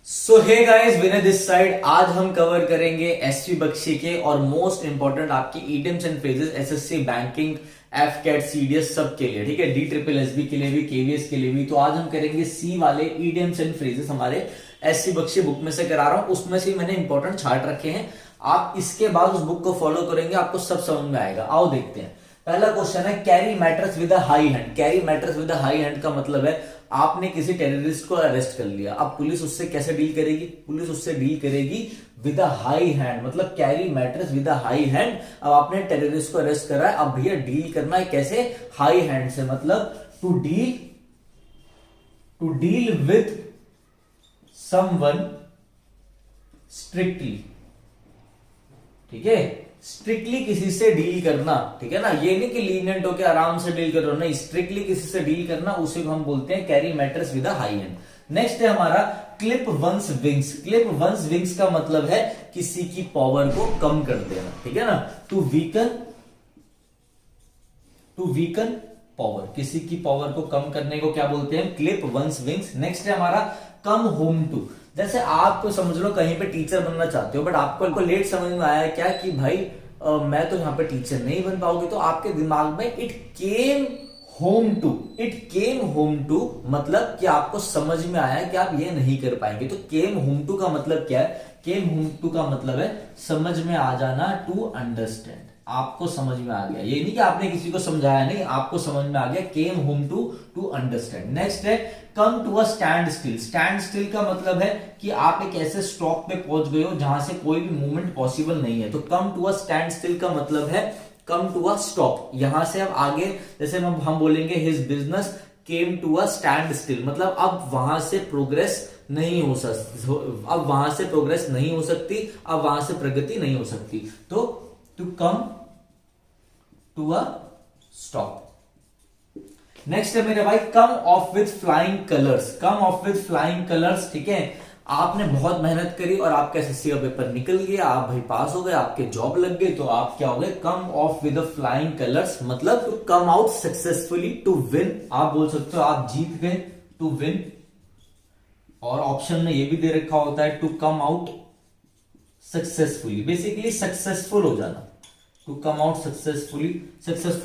So hey guys, Vinay this side. आज हम cover करेंगे एसवी बख्शी के और मोस्ट इंपॉर्टेंट आपकी idioms and phrases SSC banking AFCAT CDS सब के लिए, ठीक है, डी ट्रिपल एसबी के लिए भी, केवीएस के लिए भी। तो आज हम करेंगे सी वाले ईडियम्स एंड फ्रेजेस, हमारे एसवी बख्शी बुक में से करा रहा हूं, उसमें से मैंने इंपॉर्टेंट छाट रखे हैं। आप इसके बाद उस बुक को फॉलो करेंगे, आपको सब समझ में आएगा। आओ देखते हैं। पहला क्वेश्चन है, carry matters with a high hand. Carry matters with a high hand का मतलब है आपने किसी टेररिस्ट को अरेस्ट कर लिया। अब पुलिस उससे कैसे डील करेगी? पुलिस उससे डील करेगी विद अ हाई हैंड, मतलब carry matters with a high hand. अब आपने टेररिस्ट को अरेस्ट करा है, अब भैया डील करना है कैसे? हाई हैंड से, मतलब to deal with someone strictly, ठीक है, स्ट्रिक्टली किसी से डील करना, ठीक है ना। ये नहीं कि लीनियंट होकर आराम से डील करो, नहीं, स्ट्रिक्टली किसी से डील करना, उसे को हम बोलते हैं carry matters with a high hand. Next है हमारा clip one's wings. Clip one's wings का मतलब है किसी की पावर को कम कर देना, ठीक है ना। टू वीकन पावर, किसी की पावर को कम करने को क्या बोलते हैं? Clip one's wings. नेक्स्ट है हमारा कम होम टू। जैसे आप तो समझ लो कहीं पे टीचर बनना चाहते हो, बट आपको लेट समझ में आया क्या कि भाई मैं तो यहाँ पे टीचर नहीं बन पाऊंगी, तो आपके दिमाग में इट केम होम टू मतलब कि आपको समझ में आया कि आप ये नहीं कर पाएंगे। तो केम होम टू का मतलब क्या है? केम होम टू का मतलब है समझ में आ जाना, टू अंडरस्टैंड, आपको समझ में आ गया। ये नहीं कि आपने किसी को समझाया, नहीं, आपको समझ में आ गया। Came home to understand. Next है come to a standstill. Standstill का मतलब है कि आप एक ऐसे स्टॉप पे पहुंच गए हो जहां से कोई भी मूवमेंट पॉसिबल नहीं है। तो come to a standstill का मतलब है कम टू अ स्टॉप। यहां से अब आगे जैसे हम बोलेंगे his business came to a standstill, मतलब अब वहां से प्रोग्रेस नहीं हो सकती, अब वहां से प्रोग्रेस नहीं हो सकती, अब वहां से प्रगति नहीं हो सकती। तो to come to a stop. Next है मेरे भाई come off with flying colours. Come off with flying colours, ठीक है, आपने बहुत मेहनत करी और आपका एसएससी का पेपर निकल गया, आप भाई पास हो गए, आपके जॉब लग गई, तो आप क्या हो गए? Come off with flying colours, मतलब to come out successfully, to win. आप बोल सकते हो आप जीत गए, टू विन। और ऑप्शन में ये भी दे रखा होता है to come out successfully, basically successful हो जाना, टू कम आउट सक्सेसफुल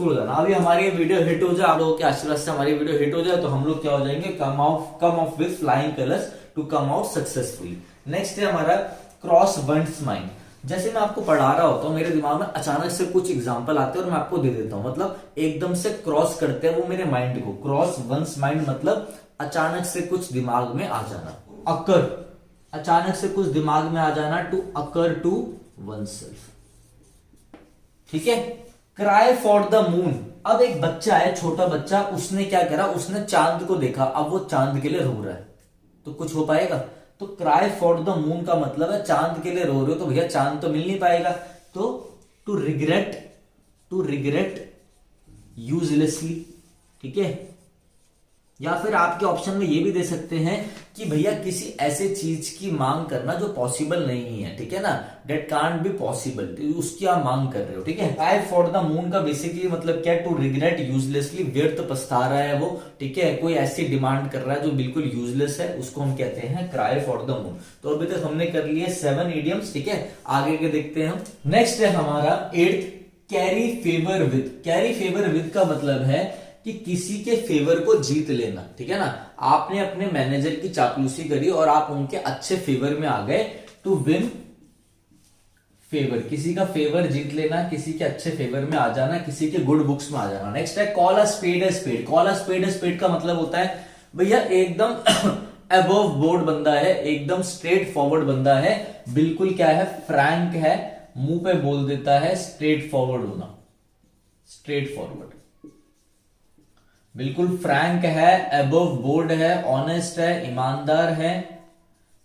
हो जाना। अभी हमारी वीडियो हिट हो जाए, आप लोगों के आशीर्वाद से हमारी वीडियो हिट हो जाए, तो हम लोग क्या हो जाएंगे? Come off with flying colours, to come out successfully. Next है हमारा क्रॉस वंस माइंड। जैसे मैं आपको पढ़ा रहा होता हूं, मेरे दिमाग में अचानक से कुछ एग्जांपल आते हैं और मैं आपको दे देता हूं, मतलब एकदम से क्रॉस करते हैं वो मेरे माइंड को। क्रॉस वंस माइंड मतलब अचानक से कुछ दिमाग में आ जाना। अकर, अचानक से कुछ दिमाग में आ जाना, to occur to oneself, ठीक है। Cry for the moon. अब एक बच्चा है, छोटा बच्चा, उसने क्या करा? उसने चांद को देखा, अब वो चांद के लिए रो रहा है, तो कुछ हो पाएगा? तो क्राई फॉर द मून का मतलब है चांद के लिए रो रहे हो, तो भैया चांद तो मिल नहीं पाएगा। तो टू रिग्रेट यूजलेसली, ठीक है। या फिर आपके ऑप्शन में ये भी दे सकते हैं कि भैया किसी ऐसे चीज की मांग करना जो पॉसिबल नहीं है, ठीक है ना, डेट कांट बी पॉसिबल, उसकी आप मांग कर रहे हो, ठीक है। क्राई फॉर द मून का बेसिकली मतलब क्या है? टू रिग्रेट यूजलेसली, व्यर्थ पछता रहा है वो, ठीक है, कोई ऐसी डिमांड कर रहा है जो बिल्कुल यूजलेस है, उसको हम कहते हैं क्राई फॉर द मून। तो अभी तक हमने कर लिए 7 इडियम्स, ठीक है, आगे के देखते हैं हम। नेक्स्ट है हमारा 8th carry favour with. Carry favour with का मतलब है कि किसी के फेवर को जीत लेना, ठीक है ना। आपने अपने मैनेजर की चापलूसी करी और आप उनके अच्छे फेवर में आ गए, टू विन फेवर, किसी का फेवर जीत लेना, किसी के अच्छे फेवर में आ जाना, किसी के गुड बुक्स में आ जाना। नेक्स्ट है call a spade a spade. Call a spade a spade का मतलब होता है भैया एकदम अबव बोर्ड बंदा है, एकदम स्ट्रेट फॉरवर्ड बंदा है, बिल्कुल क्या है? फ्रैंक है, मुंह पे बोल देता है, स्ट्रेट फॉरवर्ड होना, स्ट्रेट फॉरवर्ड, बिल्कुल फ्रैंक है, अबव बोर्ड है, ऑनेस्ट है, ईमानदार है,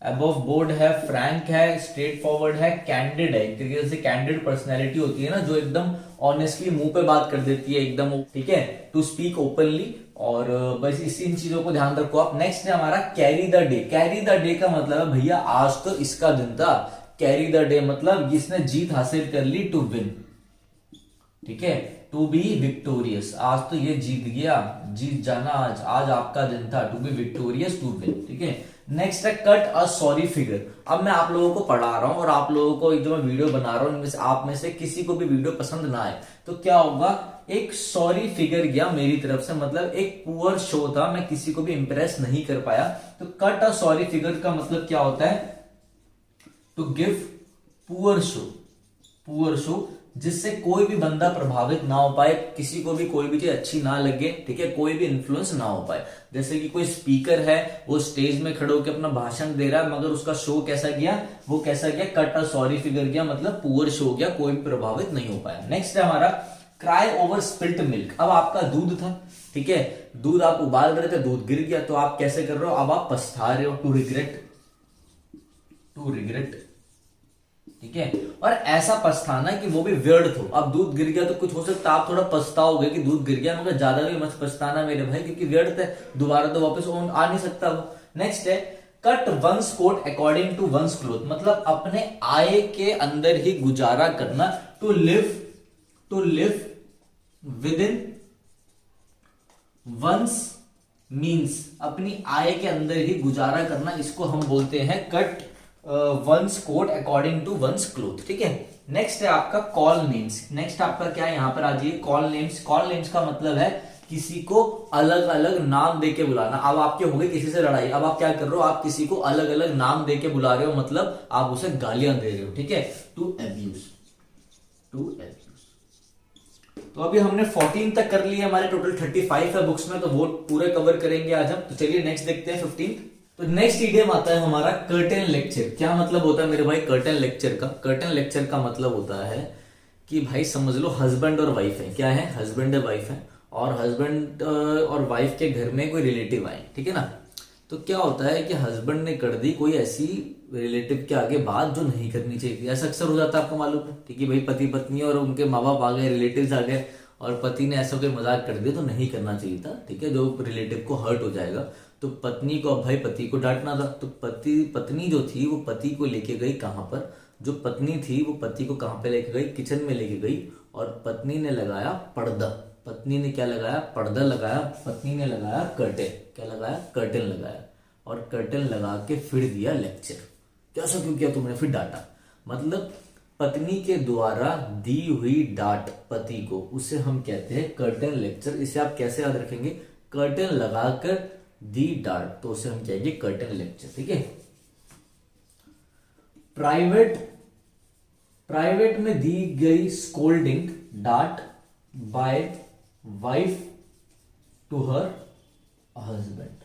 अबव बोर्ड है, फ्रैंक है, स्ट्रेट फॉरवर्ड है, कैंडिड है। एक तरीके से कैंडिड पर्सनैलिटी होती है ना, जो एकदम ऑनेस्टली मुंह पे बात कर देती है एकदम, ठीक है, टू स्पीक ओपनली। और बस इसी इन चीजों को ध्यान रखो आप। नेक्स्ट है हमारा carry the day. Carry the day का मतलब है भैया आज तो इसका दिन था। कैरी द डे मतलब जिसने जीत हासिल कर ली, टू विन, ठीक है, टू बी विक्टोरियस, आज तो ये जीत गया, जीत जाना, आज आज आपका दिन था, to be victorious, to win, ठीक है। नेक्स्ट है कट अ सॉरी फिगर। अब मैं आप लोगों को पढ़ा रहा हूं और आप लोगों को जो मैं वीडियो बना रहा हूं इनमें से आप में से किसी को भी वीडियो पसंद ना आए तो क्या होगा, एक सॉरी फिगर गया मेरी तरफ से, मतलब एक पुअर शो था, मैं किसी को भी इंप्रेस नहीं कर पाया। तो कट अ सॉरी फिगर का मतलब क्या होता है, to give poor show, poor show, जिससे कोई भी बंदा प्रभावित ना हो पाए, किसी को भी कोई भी चीज अच्छी ना लगे, ठीक है, कोई भी इन्फ्लुएंस ना हो पाए। जैसे कि कोई स्पीकर है, वो स्टेज में खड़े होकर अपना भाषण दे रहा है, मगर उसका शो कैसा गया, वो कैसा गया, कट अ सॉरी फिगर गया, मतलब पुअर शो गया, कोई भी प्रभावित नहीं हो पाया। नेक्स्ट है हमारा क्राई ओवर स्पिल्ट मिल्क। अब आपका दूध था, ठीक है, दूध आप उबाल रहे थे, दूध गिर गया, तो आप कैसे कर रहे हो, अब आप पछता रहे हो, टू रिग्रेट, टू रिग्रेट, ठीक है। और ऐसा पछताना कि वो भी व्यर्थ हो। अब दूध गिर गया तो कुछ हो सकता है आप थोड़ा पछताओगे कि दूध गिर गया, मगर ज्यादा भी मत पछताना मेरे भाई, क्योंकि व्यर्थ है, दोबारा तो वापस आ नहीं सकता वो। नेक्स्ट है cut one's coat according to one's cloth, मतलब अपने आय के अंदर ही गुजारा करना, to live within one's means, अपनी आय के अंदर ही गुजारा करना, इसको हम बोलते हैं cut one's coat according to one's cloth, ठीक है। नेक्स्ट है आपका कॉल नेम्स। नेक्स्ट आपका क्या है, यहां पर आ जाइए, कॉल नेम्स। कॉल नेम्स का मतलब है किसी को अलग अलग नाम देके बुलाना। अब आपके हो गई किसी से लड़ाई, अब आप क्या कर रहे हो, आप किसी को अलग अलग नाम देके बुला रहे हो, मतलब आप उसे गालियां दे रहे हो, ठीक है, टू एब्यूज, टू एब्यूज। तो अभी हमने 14 तक कर लिया, हमारे टोटल 35 है बुक्स में, तो वो पूरे कवर करेंगे आज हम। तो चलिए नेक्स्ट देखते हैं 15। तो नेक्स्ट इडियम आता है हमारा कर्टेन लेक्चर। क्या मतलब होता है मेरे भाई कर्टेन लेक्चर का? कर्टेन लेक्चर का मतलब होता है कि भाई समझ लो हस्बैंड और वाइफ है, क्या है, हस्बैंड और वाइफ है, और हस्बैंड और वाइफ के घर में कोई रिलेटिव आए, ठीक है ना। तो क्या होता है कि हस्बैंड ने कर दी कोई ऐसी रिलेटिव के आगे बात जो नहीं करनी चाहिए। ऐसा अक्सर हो जाता है, आपको मालूम है, ठीक है भाई, पति पत्नी और उनके माँ बाप आ गए, रिलेटिव्स आ गए, और पति ने ऐसा कोई मजाक कर दिया तो नहीं करना चाहिए था, ठीक है, जो रिलेटिव को हर्ट हो जाएगा। तो पत्नी को, अब भाई पति को डांटना था, तो पत्नी जो थी वो पति को लेके गई कहां पर, जो पत्नी थी वो पति को कहां पे लेके गई, किचन में लेके गई, और पत्नी ने लगाया पर्दा। पत्नी ने क्या लगाया, पर्दा लगाया, पत्नी ने लगाया कर्टेन, क्या लगाया, कर्टेन लगाया, और कर्टेन लगा के फिर दिया लेक्चर। कैसा क्यों किया तुमने, फिर डांटा, मतलब पत्नी के द्वारा दी हुई डांट पति को, उसे हम कहते हैं कर्टेन लेक्चर। इसे आप कैसे याद रखेंगे, कर्टेन लगाकर दी डांट, तो उसे हम कहेंगे कर्टेन लेक्चर, ठीक है। प्राइवेट में दी गई स्कोल्डिंग, डांट by wife to her husband,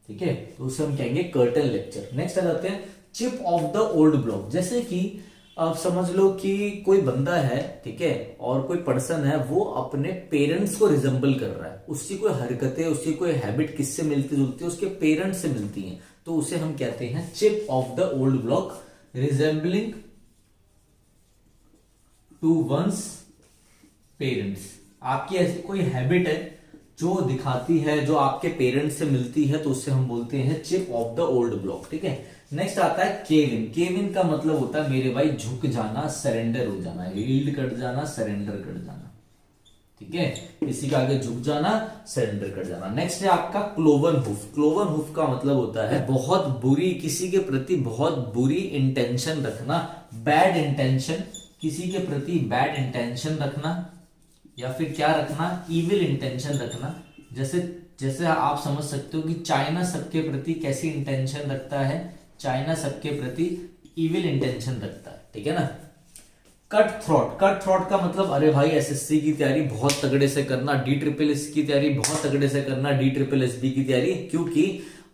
ठीक है, तो उसे हम कहेंगे कर्टेन लेक्चर। नेक्स्ट आ जाते हैं chip off the old block. जैसे कि आप समझ लो कि कोई बंदा है, ठीक है, और कोई पर्सन है, वो अपने पेरेंट्स को रिजेंबल कर रहा है, उसकी कोई हरकतें, उसकी कोई हैबिट किससे मिलती जुलती है, उसके पेरेंट्स से मिलती हैं, तो उसे हम कहते हैं chip off the old block, resembling to one's parents. आपकी ऐसी कोई हैबिट है जो दिखाती है, जो आपके पेरेंट्स से मिलती है, तो उससे हम बोलते हैं chip off the old block, ठीक है। नेक्स्ट आता है केविन। केविन का मतलब होता है मेरे भाई झुक जाना, सरेंडर हो जाना, यील्ड कर जाना, सरेंडर कर जाना, ठीक है, किसी के आगे झुक जाना, सरेंडर कर जाना। नेक्स्ट है आपका क्लोवन हुफ। क्लोवन हुफ का मतलब होता है बहुत बुरी, किसी के प्रति बहुत बुरी इंटेंशन रखना, बैड इंटेंशन, किसी के प्रति बैड इंटेंशन रखना, या फिर क्या रखना, इविल इंटेंशन रखना। जैसे आप समझ सकते हो कि चाइना सबके प्रति कैसी इंटेंशन रखता है, चाइना सबके प्रति इविल इंटेंशन रखता है, ठीक है ना। Cut throat. कट थ्रोट का मतलब अरे भाई एसएससी की तैयारी बहुत तगड़े से करना, DSSS की तैयारी बहुत तगड़े से करना, DSSB की तैयारी, क्योंकि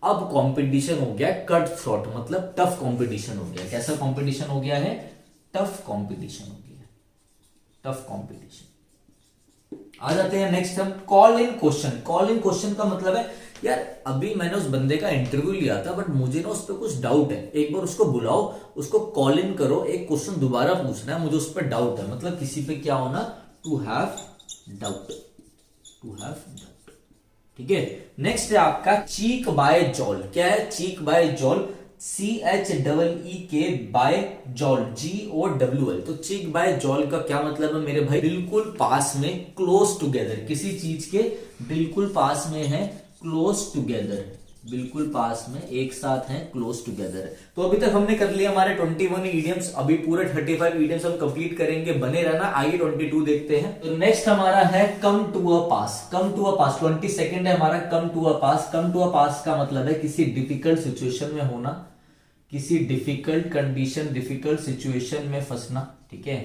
अब कंपटीशन हो गया कट थ्रोट, मतलब टफ कंपटीशन हो गया। कैसा कंपटीशन हो गया है, टफ कंपटीशन हो गया, टफ कंपटीशन। आ जाते हैं नेक्स्ट हम call in question. Call in question का मतलब है यार अभी मैंने उस बंदे का इंटरव्यू लिया था, बट मुझे ना उस पर कुछ डाउट है, एक बार उसको बुलाओ, उसको कॉल इन करो, एक क्वेश्चन दोबारा पूछना है, मुझे उस पर डाउट है, मतलब किसी पे क्या होना, to have doubt, to have doubt, ठीक है। नेक्स्ट है आपका चीक बाय जॉल। क्या है cheek by jowl, CHEEK by jowl, GOWL। तो चीक बाय जॉल का क्या मतलब है मेरे भाई, बिल्कुल पास में, क्लोज टुगेदर, किसी चीज के बिल्कुल पास में है, क्लोज टुगेदर, बिल्कुल पास में, एक साथ हैं, क्लोज टुगेदर है। तो अभी तक हमने कर लिया हमारे 21 इडियम्स, अभी पूरे 35 इडियम्स हम कंप्लीट करेंगे, बने रहना। आइए 22 देखते हैं। तो नेक्स्ट हमारा है come to a pass. Come to अ पास 22 है हमारा। कम to a pass, come to अ पास का मतलब है किसी डिफिकल्ट सिचुएशन में होना, किसी डिफिकल्ट कंडीशन, डिफिकल्ट सिचुएशन में फंसना, ठीक है।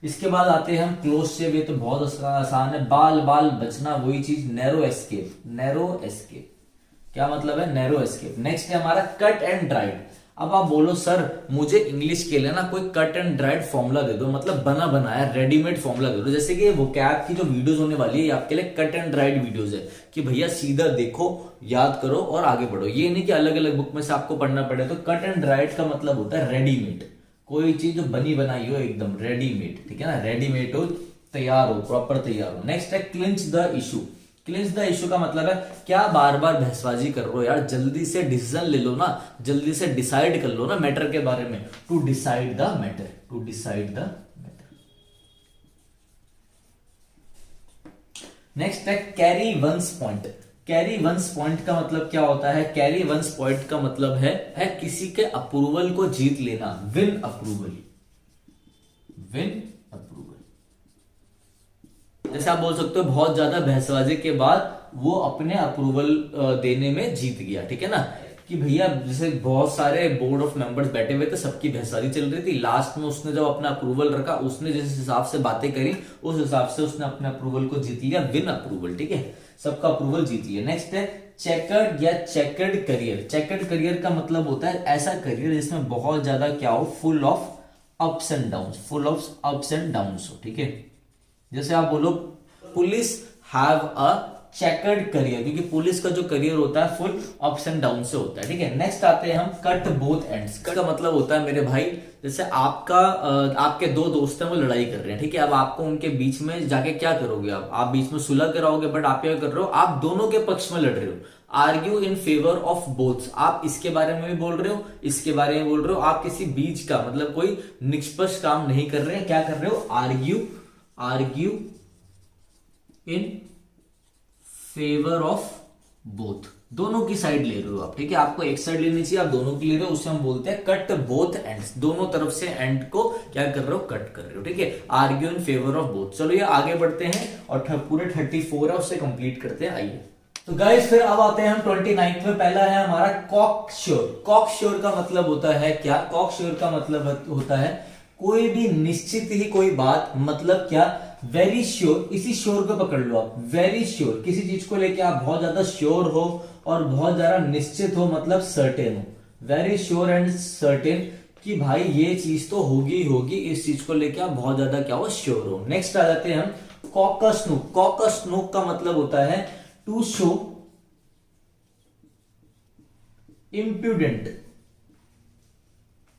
इसके बाद आते हैं हम क्लोज से, ये तो बहुत आसान है, बाल बाल बचना, वही चीज, नैरो एस्केप। नैरो एस्केप क्या मतलब है? Narrow escape. नेक्स्ट है हमारा कट एंड ड्राइड। अब आप बोलो सर मुझे इंग्लिश के लिए ना कोई कट एंड ड्राइड फॉर्मूला दे दो, मतलब बना बनाया रेडीमेड फॉर्मूला दे दो। जैसे कि वो कैब की जो वीडियोस होने वाली है, ये आपके लिए कट एंड ड्राइड वीडियोस है कि भैया सीधा देखो, याद करो और आगे बढ़ो। ये नहीं कि अलग अलग बुक में से आपको पढ़ना पड़े। तो कट एंड ड्राइड का मतलब होता है रेडीमेड, कोई चीज जो बनी बनाई हो एकदम रेडीमेड, ठीक है ना, रेडीमेड हो, तैयार हो, प्रॉपर तैयार हो। नेक्स्ट है clinch the issue. Clinch the issue का मतलब है क्या बार बार बहसबाजी कर रहे हो यार, जल्दी से डिसीजन ले लो ना, जल्दी से डिसाइड कर लो ना मैटर के बारे में। To decide the matter, to decide the matter. Next है carry one's point. Carry one's point का मतलब क्या होता है? कैरी वंस पॉइंट का मतलब है किसी के अप्रूवल को जीत लेना, विन अप्रूवल, विन अप्रूवल। जैसे आप बोल सकते हो बहुत ज्यादा बहसबाजी के बाद वो अपने अप्रूवल देने में जीत गया, ठीक है ना। कि भैया जैसे बहुत सारे बोर्ड ऑफ मेंबर्स बैठे हुए थे, सबकी बहसबाजी चल रही थी, लास्ट में उसने जब अपना अप्रूवल रखा, उसने जिस हिसाब से बातें करी उस हिसाब से उसने अपने अप्रूवल को जीत लिया, विन अप्रूवल, ठीक है, सबका अप्रूवल जीत लिया। नेक्स्ट है चेकर्ड या चेकर्ड करियर। चेकर्ड करियर का मतलब होता है ऐसा करियर जिसमें बहुत ज्यादा क्या हो, full of ups and down, full of ups and down हो, ठीक है। जैसे आप बोलो police have a chequered career, क्योंकि पुलिस का जो करियर होता है फुल अप्स एंड डाउन से होता है, ठीक है। नेक्स्ट आते हैं हम कट बोथ एंड्स। कट का मतलब होता है मेरे भाई, जैसे आपके दो दोस्त हैं, वो लड़ाई कर रहे हैं, ठीक है। अब आपको उनके बीच में जाके क्या करोगे? आप बीच में सुलह कराओगे, बट आप क्या कर रहे हो, आप दोनों के पक्ष में लड़ रहे हो। Argue in favour of both, आप इसके बारे में भी बोल रहे हो, इसके बारे में बोल रहे हो, आप किसी बीच का मतलब कोई निष्पक्ष काम नहीं कर रहे हैं। क्या कर रहे हो? Argue in favour of both, दोनों की साइड ले रहे हो आप, ठीक है। आपको एक साइड लेनी चाहिए, आप दोनों की ले रहे हो, उससे हम बोलते हैं कट बोथ एंड्स। दोनों तरफ से एंड को क्या कर रहे हो? कट कर रहे हो, ठीक है। Argue in favour of both. चलो ये आगे बढ़ते हैं और पूरे 34 है उससे कंप्लीट करते हैं। आइए तो गाइस फिर अब आते हैं हम 29 में। पहला है हमारा कॉक श्योर। कॉक श्योर का मतलब होता है क्या? कॉक श्योर का मतलब होता है कोई भी निश्चित ही कोई बात, मतलब क्या, वेरी श्योर। इसी श्योर को पकड़ लो आप, वेरी श्योर, किसी चीज को लेके आप बहुत ज्यादा श्योर हो और बहुत ज्यादा निश्चित हो, मतलब सर्टेन हो। वेरी श्योर एंड सर्टेन कि भाई ये चीज तो होगी होगी, इस चीज को लेके आप बहुत ज्यादा क्या हो, श्योर हो। नेक्स्ट आ जाते हैं हम कॉकस नूक। कॉकस नूक का मतलब होता है to show impudent,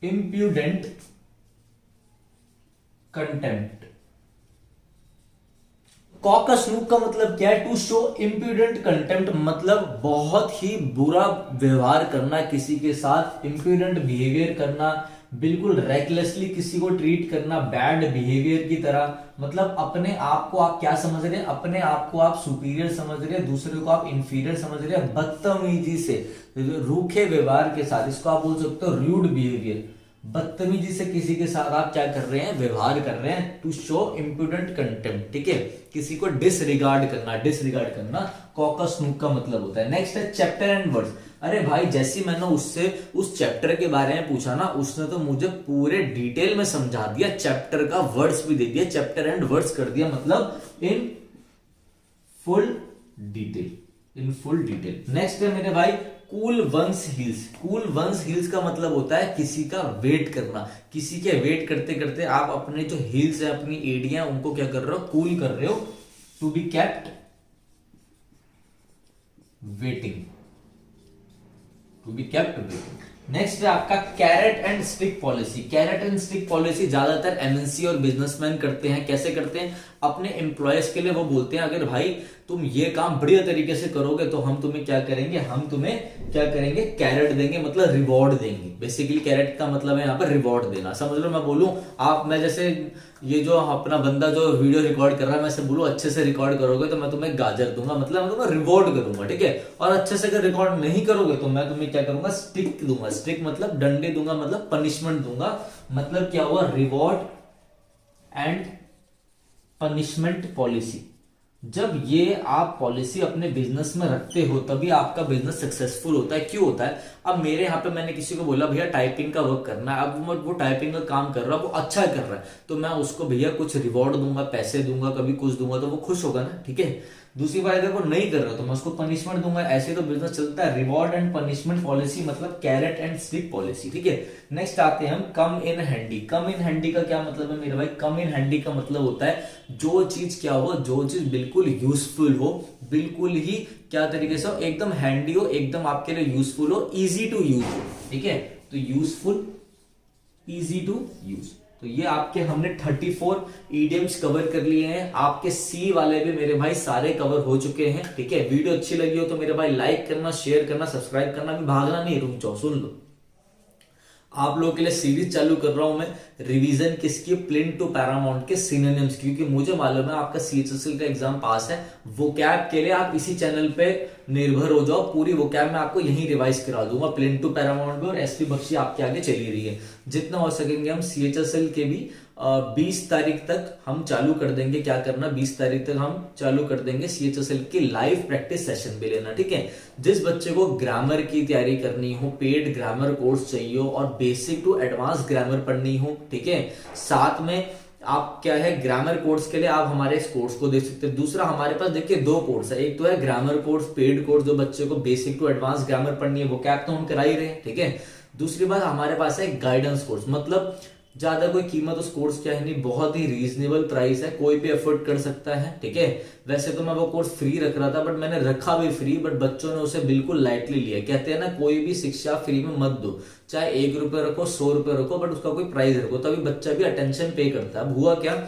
impudent contempt. Cock a snook का मतलब क्या है? टू शो इम्प्यूडेंट कंटेम्प्ट, मतलब बहुत ही बुरा व्यवहार करना किसी के साथ, इम्प्यूडेंट बिहेवियर करना, बिल्कुल रेकलेसली किसी को ट्रीट करना, बैड बिहेवियर की तरह। मतलब अपने आप को आप क्या समझ रहे हैं? अपने आप को आप सुपीरियर समझ रहे हैं, दूसरे को आप इंफीरियर समझ रहे हैं, बदतमीजी से, रूखे व्यवहार के साथ, इसको आप बोल सकते हो रूड बिहेवियर। बदतमीजी से किसी के साथ आप क्या कर रहे हैं? व्यवहार कर रहे हैं। टू शो इम्प्यूडेंट कंटेम्प्ट, ठीक है, किसी को डिसरिगार्ड करना, डिसरिगार्ड करना कॉकस नूक का मतलब होता है। नेक्स्ट है चैप्टर एंड वर्ड्स। अरे भाई जैसे मैंने उससे उस चैप्टर के बारे में पूछा ना, उसने तो मुझे पूरे डिटेल में समझा दिया, चैप्टर का वर्ड्स भी दे दिया, चैप्टर एंड वर्ड्स कर दिया, मतलब in full detail, in full detail. Next है मेरे भाई cool one's heels. Cool one's heels का मतलब होता है किसी का वेट करना, किसी के वेट करते करते आप अपने जो हील्स है, अपनी एड़ियां, उनको क्या कर रहे हो? कूल कर रहे हो। To be kept waiting, to be kept waiting. Next है आपका carrot and stick policy. Carrot and stick policy ज्यादातर एमएनसी और बिजनेसमैन करते हैं। कैसे करते हैं? अपने एम्प्लॉयज के लिए वो बोलते हैं अगर भाई तुम ये काम बढ़िया तरीके से करोगे तो हम तुम्हें क्या करेंगे, हम तुम्हें क्या करेंगे, कैरेट देंगे, मतलब रिवॉर्ड देंगे। बेसिकली कैरेट का मतलब है यहाँ पर रिवॉर्ड देना। समझ लो, मैं बोलूं आप, मैं जैसे ये जो अपना बंदा जो वीडियो रिकॉर्ड कर रहा है, मैं से बोलूं अच्छे से रिकॉर्ड करोगे तो मैं तुम्हें गाजर दूंगा, मतलब मैं तुम्हें रिवॉर्ड करूंगा, ठीक है। और अच्छे से अगर रिकॉर्ड नहीं करोगे तो मैं तुम्हें क्या करूंगा, स्टिक दूंगा। स्टिक मतलब डंडे दूंगा, मतलब पनिशमेंट दूंगा। मतलब क्या हुआ, रिवॉर्ड एंड पनिशमेंट पॉलिसी। जब ये आप पॉलिसी अपने बिजनेस में रखते हो तभी आपका बिजनेस सक्सेसफुल होता है। क्यों होता है? अब मेरे यहाँ पे मैंने किसी को बोला भैया टाइपिंग का वर्क करना है, अब वो टाइपिंग का काम कर रहा है, वो अच्छा कर रहा है, तो मैं उसको भैया कुछ रिवॉर्ड दूंगा, पैसे दूंगा, कभी कुछ दूंगा, तो वो खुश होगा ना, ठीक है। दूसरी बार अगर वो नहीं कर रहा तो मैं उसको पनिशमेंट दूंगा। ऐसे तो बिजनेस चलता है। रिवॉर्ड एंड पनिशमेंट पॉलिसी मतलब कैरेट एंड स्टिक पॉलिसी, ठीक है। नेक्स्ट आते हैं हम कम इन हैंडी। कम इन हैंडी का क्या मतलब है मेरे भाई? कम इन हैंडी का मतलब होता है जो चीज क्या हो, जो चीज बिल्कुल यूजफुल हो, बिल्कुल ही क्या तरीके से हो, एकदम हैंडी हो, एकदम आपके लिए यूजफुल हो, इजी टू यूज हो, ठीक है। तो यूजफुल, इजी टू यूज। तो ये आपके हमने 34 ईडियम्स कवर कर लिए हैं। आपके सी वाले भी मेरे भाई सारे कवर हो चुके हैं, ठीक है। वीडियो अच्छी लगी हो तो मेरे भाई लाइक करना, शेयर करना, सब्सक्राइब करना, भी भागना नहीं, रुक जाओ, सुन लो। आप लोगों के लिए सीरीज चालू कर रहा हूं मैं, रिवीजन किसकी, प्लिंट टू पैरामाउंट के सिनोनिम्स, क्योंकि मुझे मालूम है आपका सीएचएसएल का एग्जाम पास है। वोकैब के लिए आप इसी चैनल पे निर्भर हो जाओ। पूरी वोकैब मैं आपको यहीं रिवाइज करा दूंगा, प्लिंट टू पैरामाउंट में, और एसपी बख्शी आपके आगे चली रही है। जितना हो सकेंगे हम सीएचएसएल के भी 20 तारीख तक हम चालू कर देंगे। क्या करना, 20 तारीख तक हम चालू कर देंगे सीएचएसएल की लाइव प्रैक्टिस सेशन भी लेना, ठीक है। जिस बच्चे को ग्रामर की तैयारी करनी हो, पेड ग्रामर कोर्स चाहिए हो, और बेसिक टू एडवांस ग्रामर पढ़नी हो, ठीक है। साथ में आप क्या है, ग्रामर कोर्स के लिए आप हमारे इस कोर्स को देख सकते हैं। दूसरा हमारे पास देखिए 2 कोर्स है, एक तो है ग्रामर कोर्स, पेड कोर्स, जो बच्चे को बेसिक टू एडवांस ग्रामर पढ़नी है, वो कैप तो हम करा ही रहे हैं, ठीक है। दूसरी बात हमारे पास है गाइडेंस कोर्स, मतलब ज्यादा कोई कीमत उस कोर्स की है नहीं, बहुत ही रीजनेबल प्राइस है, कोई भी अफोर्ड कर सकता है, ठीक है। वैसे तो मैं वो कोर्स फ्री रख रहा था, बट मैंने रखा भी फ्री, बट बच्चों ने उसे बिल्कुल लाइटली लिया। कहते हैं ना, कोई भी शिक्षा फ्री में मत दो, चाहे 1 रुपए रखो, 100 रुपए रखो, बट उसका कोई प्राइस रखो, तभी बच्चा भी अटेंशन पे करता है। अब हुआ क्या,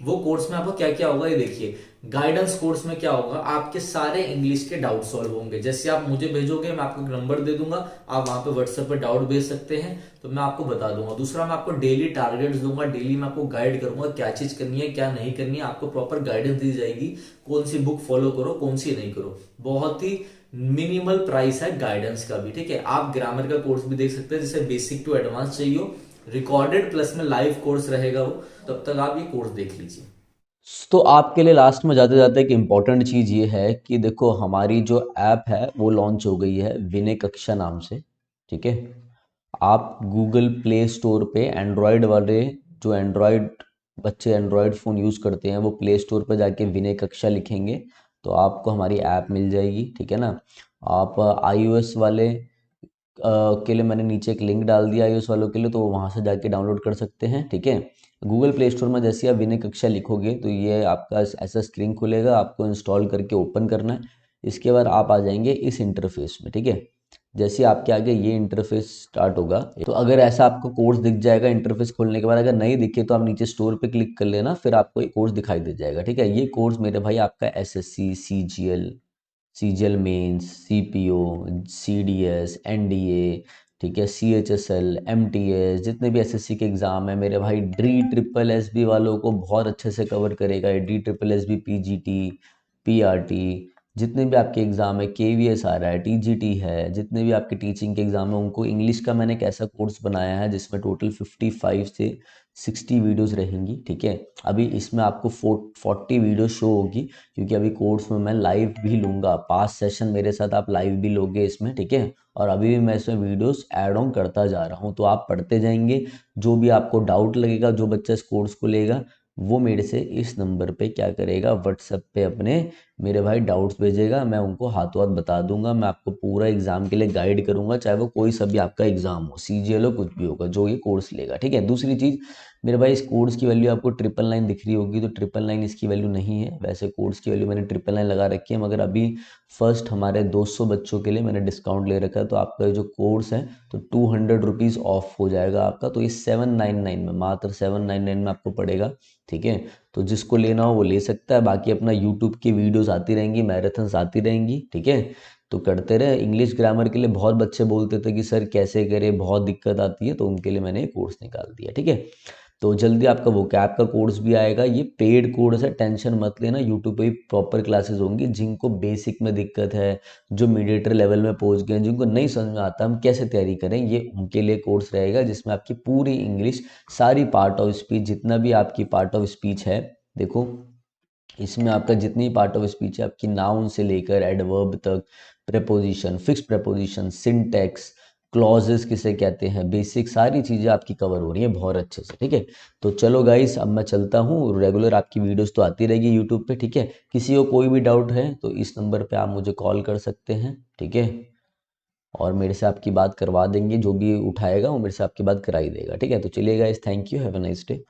वो कोर्स में आपको क्या क्या होगा ये देखिए। गाइडेंस कोर्स में क्या होगा, आपके सारे इंग्लिश के डाउट सॉल्व होंगे। जैसे आप मुझे भेजोगे, मैं आपको नंबर दे दूंगा, आप वहां पे व्हाट्सएप पे डाउट भेज सकते हैं, तो मैं आपको बता दूंगा। दूसरा, मैं आपको डेली टारगेट्स दूंगा, डेली मैं आपको गाइड करूंगा क्या चीज करनी है, क्या नहीं करनी है। आपको प्रॉपर गाइडेंस दी जाएगी, कौन सी बुक फॉलो करो, कौन सी नहीं करो। बहुत ही मिनिमल प्राइस है गाइडेंस का भी, ठीक है। आप ग्रामर का कोर्स भी देख सकते हैं, जिसे बेसिक टू एडवांस चाहिए हो, रिकॉर्डेड प्लस में लाइव कोर्स रहेगा वो, तब तक आप ये कोर्स देख लीजिए। तो आपके लिए लास्ट में जाते जाते एक इम्पॉर्टेंट चीज़ ये है कि देखो हमारी जो ऐप है वो लॉन्च हो गई है विनय कक्षा नाम से, ठीक है। आप गूगल प्ले स्टोर पे एंड्रॉयड वाले, जो एंड्रॉयड बच्चे एंड्रॉयड फ़ोन यूज़ करते हैं, वो प्ले स्टोर पर जाके विनय कक्षा लिखेंगे तो आपको हमारी ऐप मिल जाएगी, ठीक है ना। आप iOS वाले के लिए मैंने नीचे एक लिंक डाल दिया iOS वालों के लिए, तो वहाँ से जाके डाउनलोड कर सकते हैं, ठीक है। गूगल प्ले स्टोर में जैसे आप विनय कक्षा लिखोगे तो ये आपका ऐसा स्क्रीन खुलेगा, आपको इंस्टॉल करके ओपन करना है। इसके बाद आप आ जाएंगे इस इंटरफेस में, ठीक है। जैसे आपके आगे ये इंटरफेस स्टार्ट होगा, तो अगर ऐसा आपको कोर्स दिख जाएगा इंटरफेस खोलने के बाद, अगर नहीं दिखे तो आप नीचे स्टोर पे क्लिक कर लेना, फिर आपको ये कोर्स दिखाई दे जाएगा, ठीक है। ये कोर्स मेरे भाई आपका SSC, CGL mains, CPO, CDS, NDA, ठीक है, सीएचएसएल, एमटीएस, जितने भी एसएससी के एग्ज़ाम है मेरे भाई, डी ट्रिपल एसबी वालों को बहुत अच्छे से कवर करेगा। D triple SB, PGT, PRT, जितने भी आपके एग्ज़ाम है, केवीएस आ रहा है, टीजीटी है, जितने भी आपके टीचिंग के एग्ज़ाम है उनको इंग्लिश का मैंने एक ऐसा कोर्स बनाया है जिसमें टोटल 55 से 60 वीडियोस रहेंगी, ठीक है। अभी इसमें आपको 40 वीडियो शो होगी, क्योंकि अभी कोर्स में मैं लाइव भी लूँगा, पास सेशन मेरे साथ आप लाइव भी लोगे इसमें, ठीक है। और अभी भी मैं इसमें वीडियोस ऐड ऑन करता जा रहा हूँ, तो आप पढ़ते जाएंगे। जो भी आपको डाउट लगेगा, जो बच्चा इस कोर्स को लेगा वो मेरे से इस नंबर पे क्या करेगा, व्हाट्सएप पे अपने मेरे भाई डाउट्स भेजेगा, मैं उनको हाथों हाथ बता दूंगा, मैं आपको पूरा एग्जाम के लिए गाइड करूंगा, चाहे वो कोई सा भी आपका एग्जाम हो, सीजीएल हो, कुछ भी होगा, जो ये कोर्स लेगा, ठीक है। दूसरी चीज़ मेरे भाई, इस कोर्स की वैल्यू आपको 999 दिख रही होगी, तो 999 इसकी वैल्यू नहीं है। वैसे कोर्स की वैल्यू मैंने 999 लगा रखी है, मगर अभी फर्स्ट हमारे 200 बच्चों के लिए मैंने डिस्काउंट ले रखा है, तो आपका जो कोर्स है तो 200 रुपीज़ ऑफ हो जाएगा आपका, तो ये 799 में, मात्र 799 में आपको पड़ेगा, ठीक है। तो जिसको लेना हो वो ले सकता है। बाकी अपना यूट्यूब की वीडियोस आती रहेंगी, मैराथन्स आती रहेंगी, ठीक है। तो करते रहे। इंग्लिश ग्रामर के लिए बहुत बच्चे बोलते थे कि सर कैसे करें, बहुत दिक्कत आती है, तो उनके लिए मैंने कोर्स निकाल दिया, ठीक है। तो जल्दी आपका वोकैब का कोर्स भी आएगा, ये पेड कोर्स है, टेंशन मत लेना। यूट्यूब पे भी प्रॉपर क्लासेस होंगी। जिनको बेसिक में दिक्कत है, जो मीडिएटर लेवल में पहुंच गए हैं, जिनको नहीं समझ में आता हम कैसे तैयारी करें, ये उनके लिए कोर्स रहेगा, जिसमें आपकी पूरी इंग्लिश, सारी पार्ट ऑफ स्पीच, जितना भी आपकी पार्ट ऑफ स्पीच है, देखो इसमें आपका जितनी पार्ट ऑफ स्पीच है, आपकी नाउन से लेकर एडवर्ब तक, preposition, fix preposition, syntax, clauses किसे कहते हैं, बेसिक सारी चीज़ें आपकी कवर हो रही हैं बहुत अच्छे से, ठीक है। तो चलो गाइस, अब मैं चलता हूँ। रेगुलर आपकी वीडियोस तो आती रहेगी यूट्यूब पे, ठीक है। किसी को कोई भी डाउट है तो इस नंबर पे आप मुझे कॉल कर सकते हैं, ठीक है। और मेरे से आपकी बात करवा देंगे, जो भी उठाएगा वो मेरे से आपकी बात करा ही देगा, ठीक है। तो चलिए guys, thank you, have a nice day.